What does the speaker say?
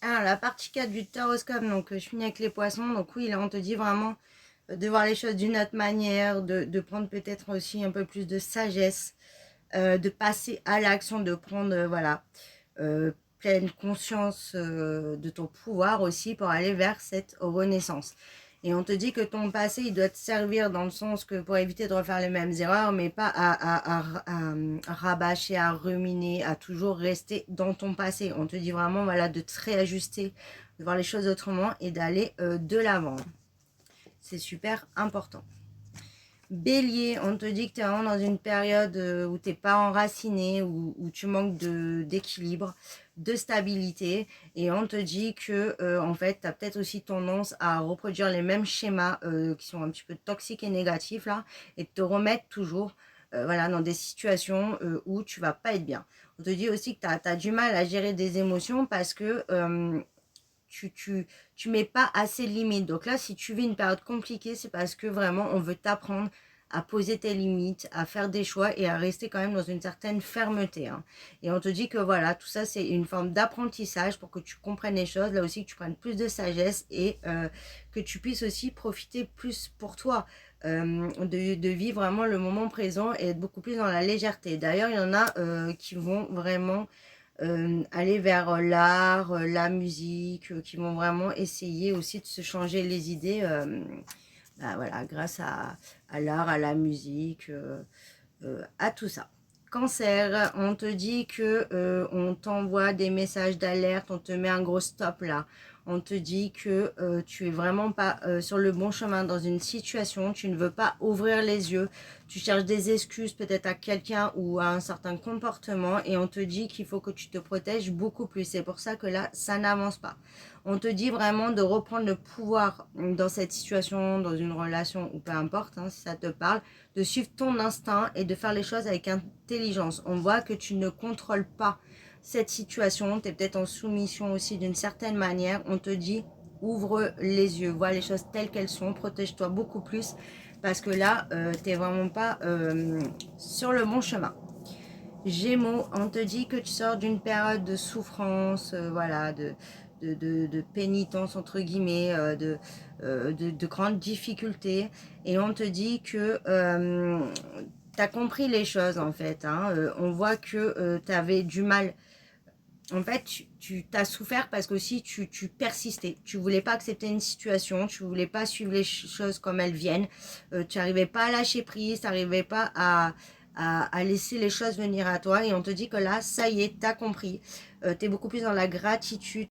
Alors, la partie 4 du taroscope, donc je finis avec les poissons. Donc oui, là, on te dit vraiment de voir les choses d'une autre manière, de prendre peut-être aussi un peu plus de sagesse, de passer à l'action, de prendre, voilà, pleine conscience de ton pouvoir aussi pour aller vers cette renaissance. Et on te dit que ton passé, il doit te servir dans le sens que pour éviter de refaire les mêmes erreurs, mais pas à rabâcher, à ruminer, à toujours rester dans ton passé. On te dit vraiment, voilà, de te réajuster, de voir les choses autrement et d'aller de l'avant. C'est super important. Bélier, on te dit que tu es vraiment dans une période où tu n'es pas enraciné, où tu manques d'équilibre, de stabilité. Et on te dit que, en fait, tu as peut-être aussi tendance à reproduire les mêmes schémas qui sont un petit peu toxiques et négatifs, là, et de te remettre toujours voilà, dans des situations où tu vas pas être bien. On te dit aussi que tu as du mal à gérer des émotions parce que tu, tu, tu mets pas assez de limites. Donc là, si tu vis une période compliquée, c'est parce que vraiment, on veut t'apprendre à poser tes limites, à faire des choix et à rester quand même dans une certaine fermeté. Hein. Et on te dit que voilà, tout ça, c'est une forme d'apprentissage pour que tu comprennes les choses. Là aussi, que tu prennes plus de sagesse et que tu puisses aussi profiter plus pour toi. De vivre vraiment le moment présent et être beaucoup plus dans la légèreté. D'ailleurs, il y en a qui vont vraiment aller vers l'art, la musique, qui vont vraiment essayer aussi de se changer les idées, bah voilà, grâce à l'art, à la musique, à tout ça. Cancer, on te dit que on t'envoie des messages d'alerte, on te met un gros stop là. On te dit que tu es vraiment pas sur le bon chemin dans une situation, tu ne veux pas ouvrir les yeux, tu cherches des excuses peut-être à quelqu'un ou à un certain comportement et on te dit qu'il faut que tu te protèges beaucoup plus. C'est pour ça que là, ça n'avance pas. On te dit vraiment de reprendre le pouvoir dans cette situation, dans une relation ou peu importe, hein, si ça te parle, de suivre ton instinct et de faire les choses avec intelligence. On voit que tu ne contrôles pas cette situation, tu es peut-être en soumission aussi d'une certaine manière. On te dit ouvre les yeux, vois les choses telles qu'elles sont, protège-toi beaucoup plus parce que là, tu n'es vraiment pas sur le bon chemin. Gémeaux, on te dit que tu sors d'une période de souffrance, voilà, de pénitence entre guillemets, de grandes difficultés, et on te dit que tu as compris les choses en fait. Hein, on voit que tu avais du mal. En fait, tu t'as souffert parce que aussi tu persistais. Tu voulais pas accepter une situation, tu voulais pas suivre les choses comme elles viennent. Tu n'arrivais pas à lâcher prise, tu n'arrivais pas à laisser les choses venir à toi. Et on te dit que là, ça y est, tu as compris. Tu es beaucoup plus dans la gratitude,